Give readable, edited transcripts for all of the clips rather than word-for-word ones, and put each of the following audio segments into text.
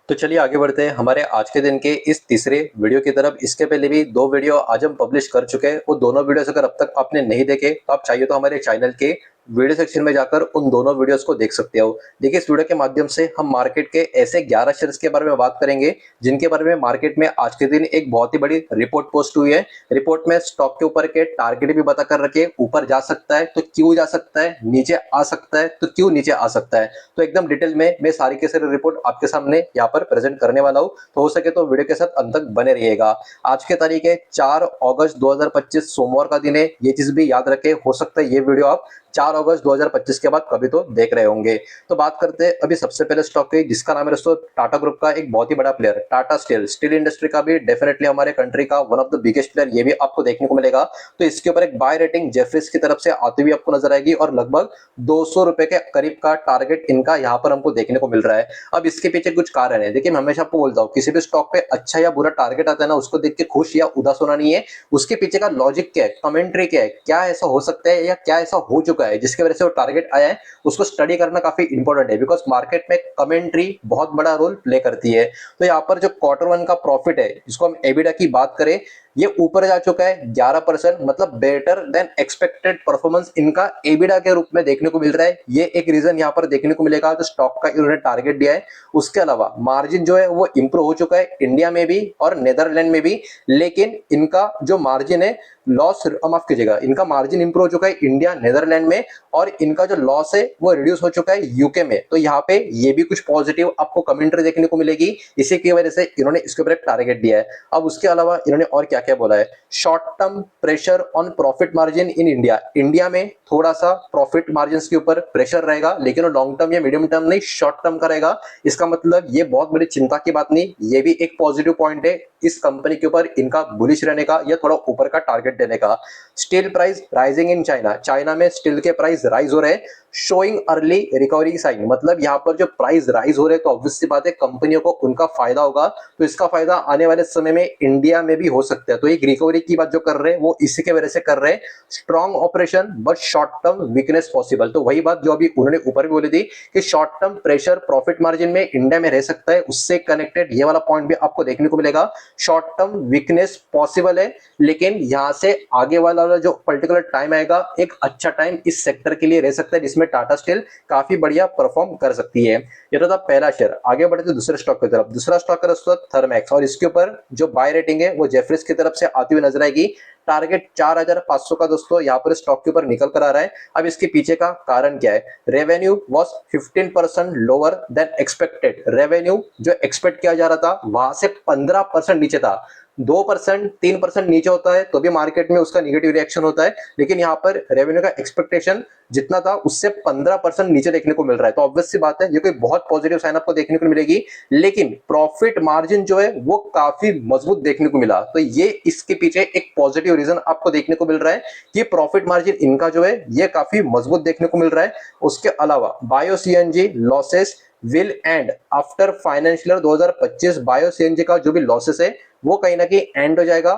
तो चलिए आगे बढ़ते हैं हमारे आज के दिन के इस तीसरे वीडियो की तरफ। इसके पहले भी दो वीडियो आज हम पब्लिश कर चुके हैं। वो दोनों वीडियोस अगर अब तक आपने नहीं देखे तो आप चाहिए तो हमारे चैनल के वीडियो सेक्शन में जाकर उन दोनों वीडियोस को देख सकते हो। देखिए, इस वीडियो के माध्यम से हम मार्केट के ऐसे 11 शेयर्स के बारे में बात करेंगे जिनके बारे में मार्केट में आज के दिन एक बहुत ही बड़ी रिपोर्ट पोस्ट हुई है। रिपोर्ट में स्टॉक के ऊपर के टारगेट भी बता कर रखे, ऊपर जा सकता है तो क्यों जा सकता है, नीचे आ सकता है तो क्यों नीचे आ सकता है। तो एकदम डिटेल में मैं सारी की सारी रिपोर्ट आपके सामने यहाँ पर प्रेजेंट करने वाला हूँ। तो हो सके तो वीडियो के साथ अंत तक बने रहिएगा। आज के तारीख है 4 अगस्त 2025, सोमवार का दिन है। ये चीज भी याद रखें, हो सकता है ये वीडियो आप 4 अगस्त 2025 के बाद कभी तो देख रहे होंगे। तो बात करते हैं अभी सबसे पहले स्टॉक की, जिसका नाम है दोस्तों टाटा ग्रुप का एक बहुत ही बड़ा player Tata steel. Steel industry का भी डेफिनेटली हमारे कंट्री का one of the biggest player ये भी आपको देखने को मिलेगा। तो इसके ऊपर एक बाय रेटिंग जेफरीज की तरफ से आती हुई आपको नजर आएगी और लगभग 200 रुपए के करीब का टारगेट इनका यहाँ पर हमको देखने को मिल रहा है। अब इसके पीछे कुछ कारण है। देखिए, मैं हमेशा आपको बोलता हूँ किसी भी स्टॉक पे अच्छा या बुरा टारगेट आता है ना, उसको देख के खुश या उदास होना नहीं है। उसके पीछे का लॉजिक क्या है, कमेंट्री क्या है, क्या ऐसा हो सकता है या क्या ऐसा हो चुका है जिसकी वजह से वो टारगेट आया है, उसको स्टडी करना काफी इंपॉर्टेंट है। बिकॉज मार्केट में कमेंट्री बहुत बड़ा रोल प्ले करती है। तो यहाँ पर जो Q1 का प्रॉफिट है, जिसको हम एबिडा की बात करें, ये ऊपर जा चुका है 11%, मतलब बेटर देन एक्सपेक्टेड परफॉर्मेंस इनका एबिडा के रूप में देखने को मिल रहा है। ये एक रीजन यहाँ पर देखने को मिलेगा जो स्टॉक का इन्होंने टारगेट दिया है। उसके अलावा मार्जिन जो है वो इंप्रूव हो चुका है इंडिया में भी और नेदरलैंड में भी। लेकिन इनका जो मार्जिन है, लॉस माफ कीजिएगा, इनका मार्जिन इंप्रूव हो चुका है इंडिया नेदरलैंड में, और इनका जो लॉस है वो रिड्यूस हो चुका है यूके में। तो यहाँ पे ये भी कुछ पॉजिटिव आपको कमेंट्री देखने को मिलेगी। इसी की वजह से इन्होंने इसके ऊपर एक टारगेट दिया है। अब उसके अलावा इन्होंने और क्या क्या बोला है, short term pressure on profit margin in India. India में थोड़ा सा प्रॉफिट मार्जिन के ऊपर प्रेशर रहेगा, लेकिन वो लॉन्ग टर्म या मीडियम टर्म नहीं, शॉर्ट टर्म का रहेगा। इसका मतलब ये बहुत बड़ी चिंता की बात नहीं, ये भी एक पॉजिटिव पॉइंट है इस कंपनी के ऊपर इनका बुलिश रहने का या थोड़ा ऊपर का टारगेट देने का। Steel price rising in China, China में स्टील के प्राइस राइज हो रहे हैं, शोइंग अर्ली रिकवरी साइन। मतलब यहाँ पर जो प्राइस राइज हो रहे हैं तो ऑब्वियस सी बात है कंपनियों को उनका फायदा होगा। तो इसका फायदा आने वाले समय में इंडिया में भी हो सकता है। तो एक रिकवरी की बात जो कर रहे हैं वो इसी के वजह से कर रहे हैं। Strong operation but short term weakness possible. तो वही बात जो अभी उन्होंने ऊपर भी बोली थी कि short term pressure profit margin में इंडिया में रह सकता है, उससे कनेक्टेड ये वाला पॉइंट भी आपको देखने को मिलेगा। शॉर्ट टर्म वीकनेस पॉसिबल है, लेकिन यहां से आगे वाला जो पर्टिकुलर टाइम आएगा, एक अच्छा टाइम इस सेक्टर के लिए रह सकता है जिसमें टाटा स्टील काफी बढ़िया परफॉर्म कर सकती है। ये तो था पहला शेयर। आगे बढ़ते दूसरे स्टॉक की तरफ। दूसरा स्टॉक है थर्मैक्स, और इसके ऊपर जो बाय रेटिंग है वो जेफरीज की तरफ से आती हुई नजर आएगी। टारगेट 4500 का दोस्तों यहाँ पर स्टॉक के ऊपर निकल कर आ रहा है। अब इसके पीछे का कारण क्या है, revenue was 15% lower than expected. Revenue जो एक्सपेक्ट किया जा रहा था वहां से 15% नीचे था। 2% 3% नीचे होता है तो भी मार्केट में उसका निगेटिव रिएक्शन होता है, लेकिन यहाँ पर रेवेन्यू का एक्सपेक्टेशन जितना था उससे 15% नीचे देखने को मिल रहा है। तो ऑब्वियस सी बात है ये कोई बहुत पॉजिटिव साइन आपको देखने को मिलेगी। लेकिन प्रॉफिट मार्जिन जो है वो काफी मजबूत देखने को मिला। तो ये इसके पीछे एक पॉजिटिव रीजन आपको देखने को मिल रहा है कि प्रॉफिट मार्जिन इनका जो है ये काफी मजबूत देखने को मिल रहा है। उसके अलावा bio CNG losses will and after financial 2025। Bio CNG का जो भी लॉसेस है वो कहीं ना कहीं एंड हो जाएगा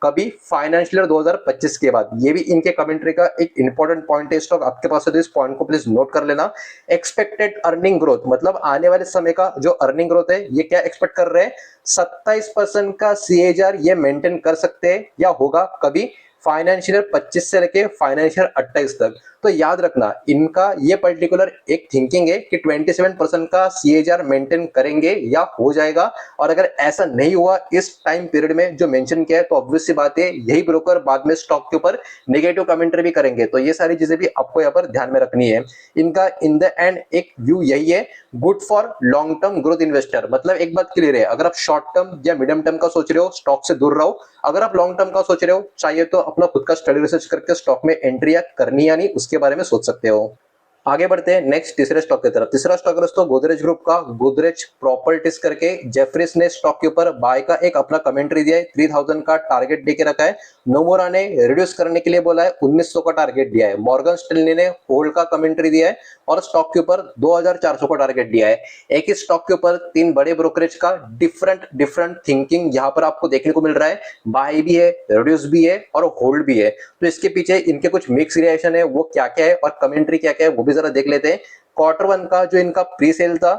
कभी फाइनेंशियल 2025 के बाद। ये भी इनके कमेंट्री का एक इंपॉर्टेंट पॉइंट है। स्टॉक आपके पास है तो इस पॉइंट को प्लीज नोट कर लेना। एक्सपेक्टेड अर्निंग ग्रोथ, मतलब आने वाले समय का जो अर्निंग ग्रोथ है ये क्या एक्सपेक्ट कर रहे हैं, 27% का सीएजीआर ये मेंटेन कर सकते हैं या होगा कभी फाइनेंशियल 25 से लेके फाइनेंशियल 28 तक। तो याद रखना इनका ये पर्टिकुलर एक थिंकिंग है कि 27% का सीएजीआर मेंटेन करेंगे या हो जाएगा। और अगर ऐसा नहीं हुआ इस टाइम पीरियड में जो मेंशन किया है तो ऑब्वियस सी बात है यही ब्रोकर बाद में स्टॉक के ऊपर नेगेटिव कमेंट्री भी करेंगे। तो ये सारी चीजें भी आपको यहाँ पर ध्यान में रखनी है। इनका इन द एंड एक व्यू यही है, good for long term growth investor. मतलब एक बात क्लियर है, अगर आप शॉर्ट टर्म या मीडियम टर्म का सोच रहे हो स्टॉक से दूर रहो। अगर आप लॉन्ग टर्म का सोच रहे हो चाहिए तो अपना खुद का स्टडी रिसर्च करके स्टॉक में एंट्री या करनी या नहीं उसके बारे में सोच सकते हो। आगे बढ़ते हैं नेक्स्ट तीसरे स्टॉक की तरफ। तीसरा स्टॉक दोस्तों गोदरेज ग्रुप का गोदरेज प्रॉपर्टीज करके। जेफरीज ने स्टॉक के ऊपर बाय का एक अपना कमेंट्री दिया है, 3000 का टारगेट देके रखा है। नोमुरा ने रिड्यूस करने के लिए बोला है, 1900 का टारगेट दिया है। मॉर्गन स्टैनली ने होल्ड का कमेंट्री दिया है और स्टॉक के ऊपर 2400 का टारगेट दिया है। एक ही स्टॉक के ऊपर तीन बड़े ब्रोकरेज का डिफरेंट डिफरेंट थिंकिंग यहाँ पर आपको देखने को मिल रहा है। बाय भी है, रिड्यूस भी है और होल्ड भी है। तो इसके पीछे इनके कुछ मिक्स रिएक्शन है, वो क्या क्या है और कमेंट्री क्या क्या है वो भी जरा देख लेते हैं। Q1 का जो इनका प्री सेल था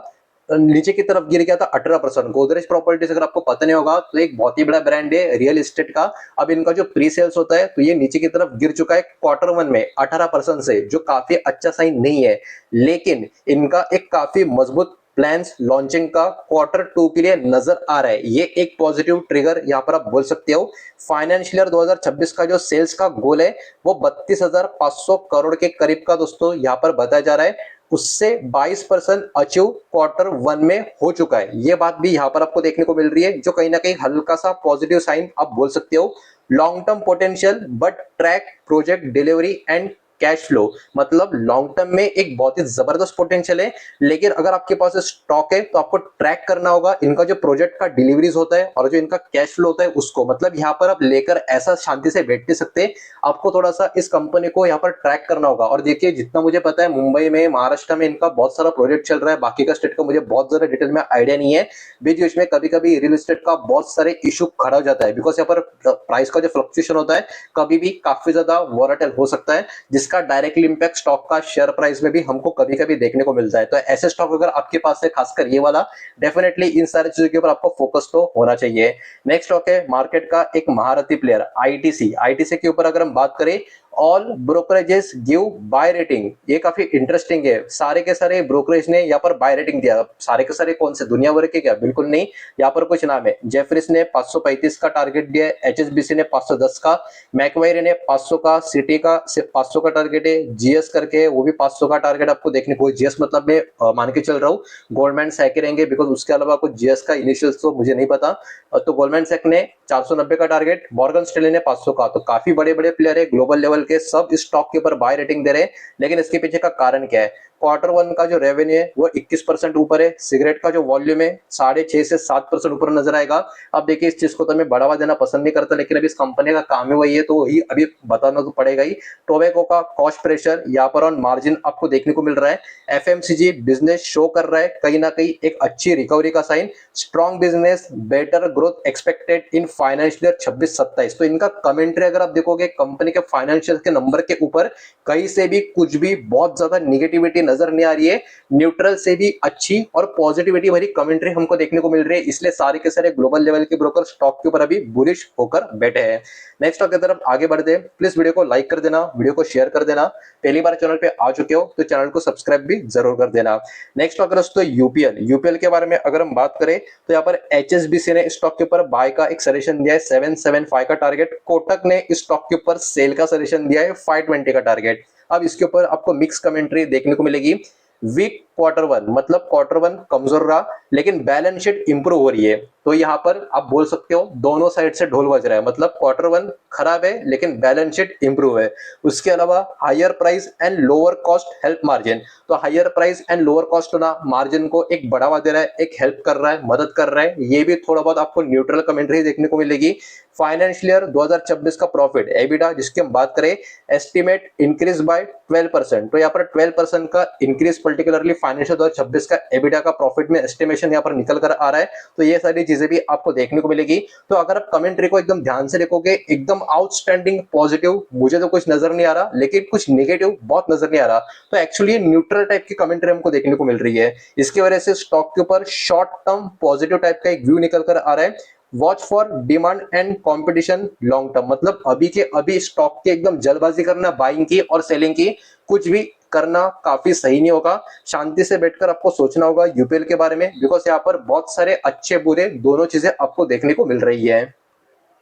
नीचे की तरफ गिर गया था 18%। गोदरेज प्रॉपर्टीज अगर आपको पता नहीं होगा तो एक बहुत ही बड़ा ब्रांड है रियल एस्टेट का। अब इनका जो प्री सेल्स होता है तो ये नीचे की तरफ गिर चुका है Q1 में 18% से, जो काफी अच्छा साइन नहीं है। लेकिन इनका एक काफी मजबूत प्लान्स लॉन्चिंग का Q2 के लिए नजर आ रहा है। ये एक पॉजिटिव ट्रिगर यहाँ पर आप बोल सकते हो। फाइनेंशियल ईयर 2026 का जो सेल्स का गोल है वो 32,500 करोड़ के करीब का दोस्तों यहाँ पर बताया जा रहा है। उससे 22% अचीव Q1 में हो चुका है। ये बात भी यहाँ पर आपको देखने को मिल रही है, जो कहीं ना कहीं हल्का सा पॉजिटिव साइन आप बोल सकते हो। Long term potential but track project delivery and cash flow, मतलब लॉन्ग टर्म में एक बहुत ही जबरदस्त पोटेंशियल है। लेकिन अगर आपके पास स्टॉक है तो आपको ट्रैक करना होगा इनका जो प्रोजेक्ट का डिलीवरीज होता है और जो इनका कैश फ्लो होता है उसको। मतलब यहाँ पर आप लेकर ऐसा शांति से बैठ नहीं सकते, आपको थोड़ा सा इस कंपनी को यहाँ पर ट्रैक करना होगा। और देखिए, जितना मुझे पता है मुंबई में, महाराष्ट्र में इनका बहुत सारा प्रोजेक्ट चल रहा है। बाकी का स्टेट का मुझे बहुत ज्यादा डिटेल में आइडिया नहीं है। बीच बीच में कभी कभी रियल एस्टेट का बहुत सारे इशू खड़ा हो जाता है, बिकॉज यहाँ पर प्राइस का जो फ्लक्चुएशन होता है कभी भी काफी ज्यादा वॉलेटाइल हो सकता है, जिसका डायरेक्टली इंपैक्ट स्टॉक का शेयर प्राइस में भी हमको कभी कभी देखने को मिलता है। तो ऐसे स्टॉक अगर आपके पास है, खासकर ये वाला, डेफिनेटली इन सारी चीजों के ऊपर आपको फोकस तो होना चाहिए। नेक्स्ट स्टॉक है मार्केट का एक महारथी प्लेयर आईटीसी। आईटीसी के ऊपर अगर हम बात करें, all brokerages give buy rating. ये काफी इंटरेस्टिंग है। सारे के सारे ब्रोकरेज ने यहाँ पर बाय रेटिंग दिया। सारे के सारे कौन से, दुनिया भर के क्या? बिल्कुल नहीं, यहाँ पर कुछ नाम है। जेफरिस ने 535 का टारगेट दिया है, एचएसबीसी ने 510 का, मैकवायरी ने 500 का, सिटी का सिर्फ 500 का टारगेट है, जीएस करके वो भी 500 का टारगेट आपको देखने को। जीएस मतलब मैं मान के चल रहा हूँ गोल्डमैन सैक के रहेंगे, बिकॉज उसके अलावा कुछ जीएस का इनिशियल्स तो मुझे नहीं पता। तो गोल्डमैन सैक ने 490 का टारगेट, मॉर्गन स्टैनली ने 500 का। तो काफी बड़े बड़े प्लेयर है ग्लोबल लेवल के, सब स्टॉक के ऊपर बाय रेटिंग दे रहे हैं। लेकिन इसके पीछे का कारण क्या है? Q1 का जो रेवेन्यू है वो 21% ऊपर है। सिगरेट का जो वॉल्यूम है 6.5 से 7% ऊपर नजर आएगा। अब देखिए, इस चीज को तो मैं बढ़ावा देना पसंद नहीं करता, लेकिन अभी इस कंपनी का काम है वही है, तो वही अभी बताना तो पड़ेगा ही। टोबैको का कॉस्ट प्रेशर यहाँ पर ऑन मार्जिन आपको देखने को मिल रहा है। एफएमसीजी बिजनेस शो कर रहा है कहीं ना कहीं एक अच्छी रिकवरी का sign. Strong business, better growth expected in financial year 26-27। तो इनका कमेंट्री अगर आप देखोगे कंपनी के फाइनेंशियल के नंबर के ऊपर, कहीं से भी कुछ भी बहुत ज्यादा निगेटिविटी नजर नहीं आ रही है। न्यूट्रल से भी अच्छी और पॉजिटिविटी भरी कमेंट्री हमको देखने को मिल रही है। इसलिए सारे के सारे ग्लोबल लेवल के ब्रोकर स्टॉक के ऊपर अभी बुलिश होकर बैठे हैं। नेक्स्ट स्टॉक की तरफ आगे बढ़ते हैं। प्लीज वीडियो को लाइक कर देना, वीडियो को शेयर कर देना। पहली बार चैनल पे आ चुके हो तो चैनल को सब्सक्राइब भी जरूर कर देना। नेक्स्ट स्टॉक दोस्तों यूपीएल। यूपीएल के बारे में अगर हम बात करें तो यहाँ पर एचएसबीसी ने स्टॉक के ऊपर बाय का एक सजेशन दिया है 775 का टारगेट। कोटक ने स्टॉक के ऊपर सेल का सजेशन दिया है 520 का टारगेट। अब इसके ऊपर आपको मिक्स कमेंट्री देखने को मिलेगी। वीक Q1 मतलब Q1 कमजोर रहा, लेकिन बैलेंस शीट इंप्रूव हो रही है। तो यहाँ पर आप बोल सकते हो दोनों साइड से ढोल बज रहा है। मतलब Q1 खराब है लेकिन बैलेंस शीट इंप्रूव है। उसके अलावा higher price and lower cost help margin. तो higher price and lower cost होना मार्जिन को एक बढ़ावा दे रहा है, एक हेल्प कर रहा है, मदद कर रहा है। ये भी थोड़ा बहुत आपको न्यूट्रल कमेंट्री देखने को मिलेगी। फाइनेंशियल ईयर 2026 का प्रॉफिट एबिटा जिसकी हम बात करें, एस्टिमेट इंक्रीज बाय 12%। तो यहाँ पर 12% का इंक्रीज पर्टिकुलरली फाइनेंशियल 2026 का एबिटा का प्रॉफिट में एस्टिमेशन यहाँ पर निकल कर आ रहा है। तो ये सारी चीजें भी आपको देखने को मिलेगी। तो अगर आप कमेंट्री को एकदम ध्यान से देखोगे, एकदम आउटस्टैंडिंग पॉजिटिव मुझे तो कुछ नजर नहीं आ रहा, लेकिन कुछ नेगेटिव बहुत नजर नहीं आ रहा। तो एक्चुअली न्यूट्रल टाइप की कमेंट्री हमको देखने को मिल रही है। इसकी वजह से स्टॉक के ऊपर शॉर्ट टर्म पॉजिटिव टाइप का एक व्यू निकल कर आ रहा है। Watch for demand and competition long term, मतलब अभी के अभी स्टॉक के एकदम जल्दबाजी करना बाइंग की और सेलिंग की कुछ भी करना काफी सही नहीं होगा। शांति से बैठकर आपको सोचना होगा यूपीएल के बारे में, बिकॉज यहाँ पर बहुत सारे अच्छे बुरे दोनों चीजें आपको देखने को मिल रही है।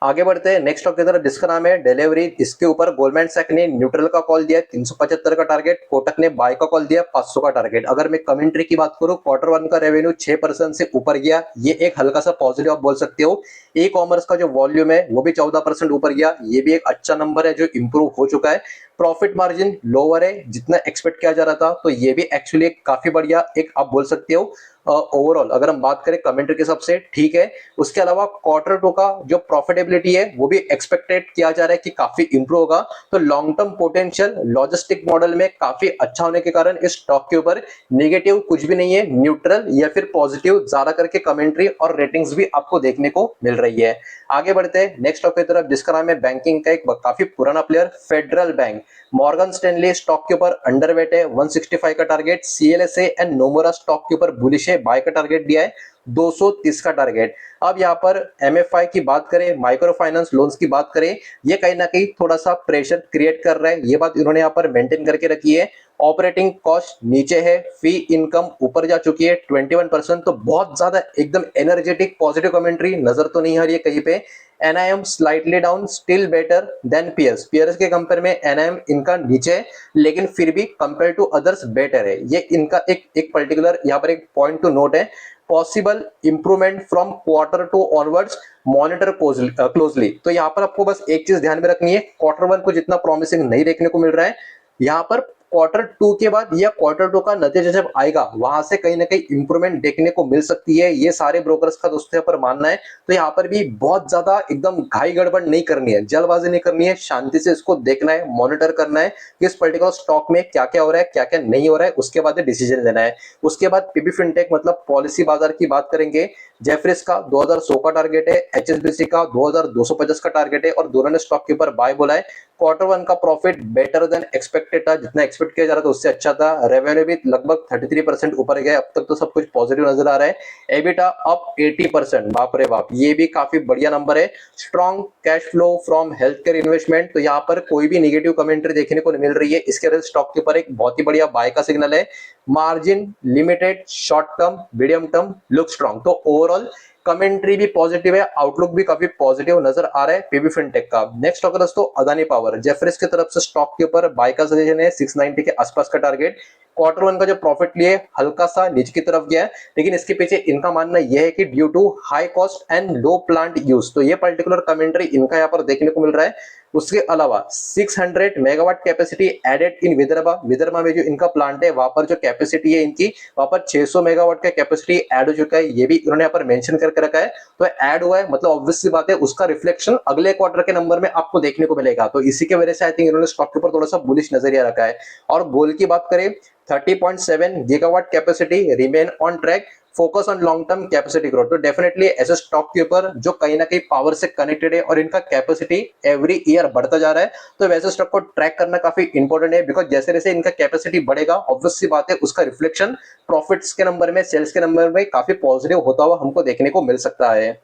आगे बढ़ते हैं नेक्स्ट स्टॉक की तरफ जिसका नाम है डिलीवरी। इसके ऊपर गोल्डमैन सैक ने न्यूट्रल का कॉल दिया 375 का टारगेट, कोटक ने बाय का कॉल दिया 500 का टारगेट। अगर मैं कमेंट्री की बात करूं, Q1 का रेवेन्यू 6% से ऊपर गया, ये एक हल्का सा पॉजिटिव आप बोल सकते हो। ई कॉमर्स का जो वॉल्यूम है वो भी 14% ऊपर गया, ये भी एक अच्छा नंबर है जो इंप्रूव हो चुका है। प्रॉफिट मार्जिन लोअर है जितना एक्सपेक्ट किया जा रहा था, तो ये भी एक्चुअली काफी बढ़िया एक आप बोल सकते हो। ओवरऑल अगर हम बात करें कमेंट्री के हिसाब से ठीक है। उसके अलावा Q2 का जो प्रॉफिटेबिलिटी है वो भी एक्सपेक्टेड किया जा रहा है कि काफी इंप्रूव होगा। तो long term potential logistic model में काफी अच्छा होने के कारण इस स्टॉक के ऊपर नेगेटिव कुछ भी नहीं है, न्यूट्रल या फिर पॉजिटिव ज्यादा करके कमेंट्री और रेटिंग्स भी आपको देखने को मिल रही है। आगे बढ़ते हैं नेक्स्ट स्टॉक की तरफ जिसका नाम है बैंकिंग का एक काफी पुराना player federal bank. Morgan Stanley stock के ऊपर अंडरवेट है 165 का target. CLSA and Nomura stock के ऊपर बुलिश है में बाय का टारगेट दिया है 230 का टारगेट। अब यहाँ पर एमएफआई की बात करें, माइक्रो फाइनेंस लोन्स की बात करें, ये कहीं ना कहीं थोड़ा सा प्रेशर क्रिएट कर रहा है, ये बात इन्होंने यहाँ पर मेंटेन करके रखी है। ऑपरेटिंग कॉस्ट नीचे है, फी इनकम ऊपर जा चुकी है 21%, तो बहुत ज्यादा एकदम एनर्जेटिक पॉजिटिव कमेंट्री नजर तो नहीं आ रही है कहीं पे। NIM slightly down, still better than PS. PS के कंपेयर में एनआईएम इनका नीचे है, लेकिन फिर भी कंपेयर टू अदर्स बेटर है। ये इनका एक पर्टिकुलर यहाँ पर एक पॉइंट टू नोट है। Possible improvement from quarter two onwards, monitor closely. तो यहाँ पर आपको बस एक चीज ध्यान में रखनी है, क्वार्टर वन को जितना प्रॉमिसिंग नहीं देखने को मिल रहा है, यहाँ पर क्वार्टर टू के बाद या क्वार्टर टू का नतीजा जब आएगा वहां से कहीं ना कहीं इंप्रूवमेंट देखने को मिल सकती है, ये सारे ब्रोकर्स का दोस्तों यहाँ पर मानना है। तो यहाँ पर भी बहुत ज्यादा एकदम घाई गड़बड़ नहीं करनी है, जल्दबाजी नहीं करनी है, शांति से इसको देखना है, मॉनिटर करना है कि इस पर्टिकुलर स्टॉक में क्या क्या हो रहा है, क्या क्या नहीं हो रहा है, उसके बाद डिसीजन लेना है। उसके बाद पीबी फिनटेक मतलब पॉलिसी बाजार की बात करेंगे। जेफरीज का 2100 का टारगेट है, एचएसबीसी का 2250 का टारगेट है, और दोनों ने स्टॉक के ऊपर बाय बोला है। क्वार्टर वन का प्रॉफिट बेटर देन एक्सपेक्टेड था, जितना एक्सपेक्ट किया जा रहा था उससे अच्छा था। रेवेन्यू भी लगभग 33% ऊपर गया, अब तक तो सब कुछ पॉजिटिव नजर आ रहा है। एबिटा अप 80%, बाप रे बाप, ये भी काफी बढ़िया नंबर है। Strong cash flow from health care investment, तो यहाँ पर कोई भी निगेटिव कमेंट्री देखने को नहीं मिल रही है, इसके वजह से स्टॉक के ऊपर एक बहुत ही बढ़िया बाय का सिग्नल है। Margin limited, short term medium term look strong, तो ओवरऑल कमेंट्री भी पॉजिटिव है, आउटलुक भी काफी पॉजिटिव नजर आ रहा है पीबी फिनटेक का। नेक्स्ट अगर दोस्तों अदानी पावर, जेफरीज की तरफ से स्टॉक के ऊपर बाय का सजेशन है, 690 के आसपास का टारगेट। क्वार्टर वन का जो प्रॉफिट लिए हल्का सा नीचे की तरफ गया है, लेकिन इसके पीछे इनका मानना यह है कि due to high cost and low plant use, तो ये पर्टिकुलर कमेंट्री इनका यहाँ पर देखने को मिल रहा है। उसके अलावा 600 megawatt capacity added in Vidarbha, Vidarbha में जो इनका प्लांट है वहां पर जो कैपेसिटी है इनकी, वहां पर 600 मेगावाट का कैपेसिटी ऐड हो चुका है, ये भी इन्होंने यहाँ पर मेंशन करके रखा है। तो ऐड हुआ है मतलब ऑब्वियस सी बात है उसका रिफ्लेक्शन अगले क्वार्टर के नंबर में आपको देखने को मिलेगा, तो इसी की वजह से आई थिंक इन्होंने स्टॉक के ऊपर थोड़ा सा बुलिश नजरिया रखा है। और गोल की बात करें, 30.7 gigawatt capacity remain on track, focus on long term capacity growth. तो डेफिनेटली ऐसे स्टॉक के ऊपर जो कहीं ना कहीं पावर से कनेक्टेड है और इनका कैपेसिटी एवरी ईयर बढ़ता जा रहा है, तो वैसे स्टॉक को ट्रैक करना काफी इंपॉर्टेंट है, बिकॉज जैसे जैसे इनका कैपेसिटी बढ़ेगा ऑब्वियस सी बात है उसका रिफ्लेक्शन प्रॉफिट्स के नंबर में, सेल्स के नंबर में काफी पॉजिटिव होता हुआ हमको देखने को मिल सकता है।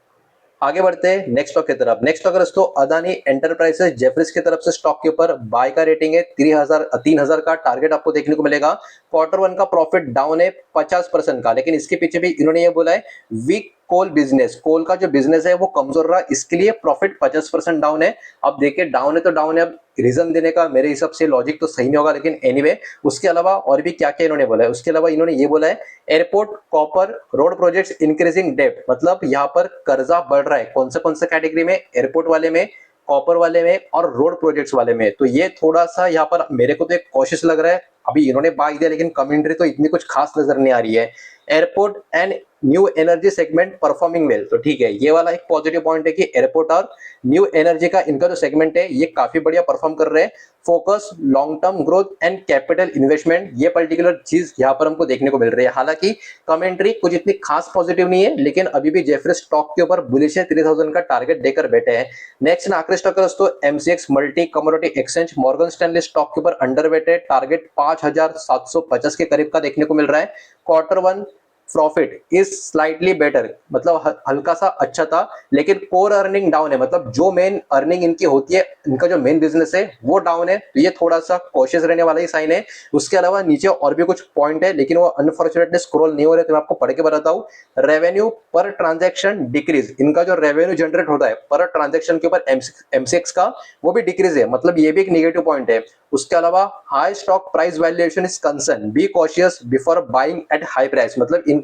आगे बढ़ते हैं नेक्स्ट स्टॉक की तरफ। नेक्स्ट स्टॉक दोस्तों अदानी एंटरप्राइजेस, जेफरीज की तरफ से स्टॉक के ऊपर बाय का रेटिंग है, 3000 का टारगेट आपको देखने को मिलेगा। क्वार्टर वन का प्रॉफिट डाउन है 50% का, लेकिन इसके पीछे भी इन्होंने ये बोला है वीक कोल बिजनेस, कोल का जो बिजनेस है वो कमजोर रहा, इसके लिए प्रॉफिट 50% डाउन है। अब देखिए डाउन है तो डाउन है, अब रीजन देने का मेरे हिसाब से लॉजिक तो सही नहीं होगा, लेकिन एनीवे उसके अलावा और भी क्या क्या इन्होंने बोला है, उसके अलावा इन्होंने ये बोला है airport copper road projects increasing depth, मतलब यहाँ पर कर्जा बढ़ रहा है, कौन से कैटेगरी में, एयरपोर्ट वाले में, कॉपर वाले में और रोड प्रोजेक्ट्स वाले में। तो ये थोड़ा सा यहाँ पर मेरे को तो एक कॉशियस लग रहा है। अभी इन्होंने बाय दिया लेकिन कमेंट्री तो इतनी कुछ खास नजर नहीं आ रही है। Airport and new energy segment performing well, तो ठीक है, ये वाला एक पॉजिटिव पॉइंट है कि एयरपोर्ट और न्यू एनर्जी का इनका जो सेगमेंट है ये काफी बढ़िया परफॉर्म कर रहे हैं। Focus long term growth and capital investment, ये पर्टिकुलर चीज यहाँ पर हमको देखने को मिल रही है। हालांकि कमेंट्री कुछ इतनी खास पॉजिटिव नहीं है, लेकिन अभी भी जेफरी स्टॉक के ऊपर बुलिश है, 3000 का टारगेट देकर बैठे हैं। नेक्स्ट आखिरी स्टॉक है दोस्तों MCX multi commodity exchange, Morgan Stanley stock के ऊपर अंडर वेट है, टारगेट 5750 के करीब का देखने को मिल रहा है। Quarter one profit is slightly better, मतलब हल्का सा अच्छा था, लेकिन कोर अर्निंग डाउन है, मतलब जो मेन अर्निंग इनकी होती है, इनका जो मेन बिजनेस है वो डाउन है, तो ये थोड़ा सा कॉशियस रहने वाला ही साइन है। उसके अलावा नीचे और भी कुछ पॉइंट है, लेकिन वो अनफॉर्चुनेटली स्क्रॉल नहीं हो रहे, तो मैं आपको पढ़ के बताता हूँ। रेवेन्यू पर ट्रांजेक्शन डिक्रीज, इनका जो रेवेन्यू जनरेट होता है पर ट्रांजेक्शन के ऊपर एमसीएक्स का, वो भी डिक्रीज है, मतलब ये भी एक नेगेटिव पॉइंट है। उसके अलावा high stock price valuation is concern, be cautious before buying at high price, मतलब इनका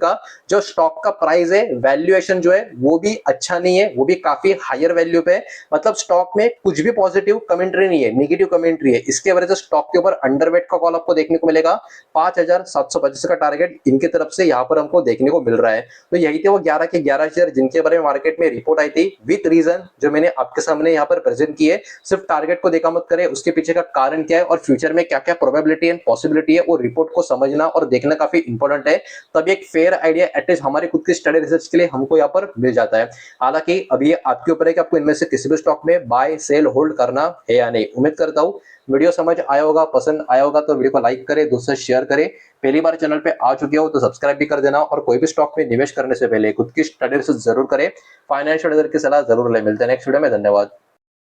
जो स्टॉक का प्राइस है, वैल्यूएशन जो है वो भी अच्छा नहीं है, वो भी काफी हायर वैल्यू पे है, मतलब स्टॉक में कुछ भी पॉजिटिव कमेंट्री नहीं है, नेगेटिव कमेंट्री है। इसके वजह से स्टॉक के ऊपर अंडरवेट का कॉल आपको देखने को मिलेगा। 5750 का टारगेट इनकी तरफ से यहाँ पर हमको देखने को मिल रहा है। तो यही थे वो 11 के 11 शेयर जिनके बारे में मार्केट में रिपोर्ट आई थी, विथ रीजन जो मैंने आपके सामने यहाँ पर प्रेजेंट की है। सिर्फ टारगेट को देखा मत करें, उसके पीछे का कारण क्या है और फ्यूचर में क्या क्या प्रोबेबिलिटी एंड पॉसिबिलिटी है, वो रिपोर्ट को समझना और देखना काफी इंपॉर्टेंट है, तब एक फेयर आइडिया एटलीस्ट हमारे खुद की स्टडी रिसर्च के लिए हमको यहाँ पर मिल जाता है। हालांकि अभी आपके ऊपर है कि आपको इनमें से किसी भी स्टॉक में बाय सेल होल्ड करना है या नहीं। उम्मीद करता हूँ वीडियो समझ आया होगा, पसंद आया होगा तो वीडियो को लाइक करें, दोस्तों से शेयर करें। पहली बार चैनल पे आ चुके हो तो सब्सक्राइब भी कर देना और कोई भी स्टॉक में निवेश करने से पहले खुद की स्टडी रिसर्च जरूर करें, फाइनेंशियल एडवाइजर की सलाह जरूर लें। मिलते हैं नेक्स्ट वीडियो में, धन्यवाद।